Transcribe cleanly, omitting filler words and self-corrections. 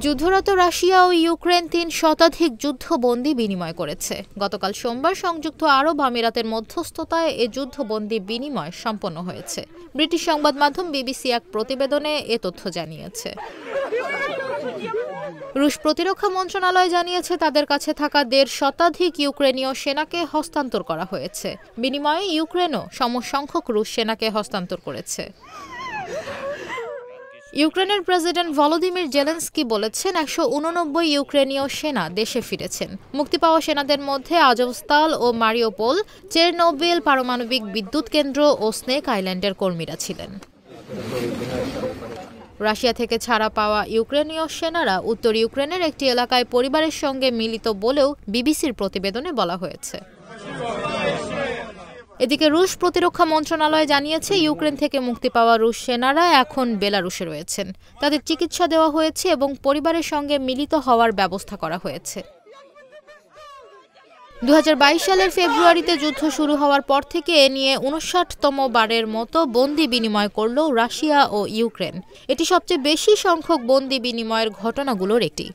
যুদ্ধরত Russia ও Ukraine ৩ শতাধিক যুদ্ধবন্দী বিনিময় করেছে। গতকাল সোমবার সংযুক্ত আরব আমিরাতের মধ্যস্থতায় এ যুদ্ধবন্দী বিনিময় সম্পন্ন হয়েছে। ব্রিটিশ সংবাদ মাধ্যম বিবিসি এক প্রতিবেদনে এ তথ্য জানিয়েছে। রুশ প্রতিরক্ষা মন্ত্রণালয় জানিয়েছে তাদের কাছে থাকা ১.৫ শতাধিক ইউক্রেনীয় সেনাকে হস্তান্তর করা হয়েছে। বিনিময়ে ইউক্রেনও সমসংখ্যক রুশ সেনাকে হস্তান্তর করেছে। ইউক্রেনের প্রেসিডেন্ট ভলোদিমির জেলেনস্কি বলেছেন ১৮৯ ইউক্রেনীয় সেনা দেশে ফিরেছেন। মুক্তি পাওয়া সেনাদের মধ্যে আজভস্তাল ও মারিওপোল, চেরনোবিল পারমাণবিক বিদ্যুৎ কেন্দ্র ও স্নেক আইল্যান্ডের কর্মীরা ছিলেন। রাশিয়া থেকে ছাড়া পাওয়া ইউক্রেনীয় সেনারা উত্তর ইউক্রেনের একটি এলাকায় পরিবারের সঙ্গে মিলিত বলেও বিবিসির প্রতিবেদনে বলা হয়েছে। এদিকে রুশ প্রতিরক্ষা মন্ত্রণালয় জানিয়েছে ইউক্রেন থেকে মুক্তি পাওয়া রুশ সেনারা এখন বেলারুশে রয়েছেন। তাদের চিকিৎসা দেওয়া হয়েছে এবং পরিবারের সঙ্গে মিলিত হওয়ার ব্যবস্থা করা হয়েছে। ২০২২ সালের ফেব্রুয়ারিতে যুদ্ধ শুরু হওয়ার পর থেকে এ নিয়ে ৫৯তম বারের মতো বন্দি বিনিময় করল রাশিয়া ও ইউক্রেন। এটি সবচেয়ে বেশি সংখ্যক বন্দি বিনিময়ের ঘটনাগুলোর একটি।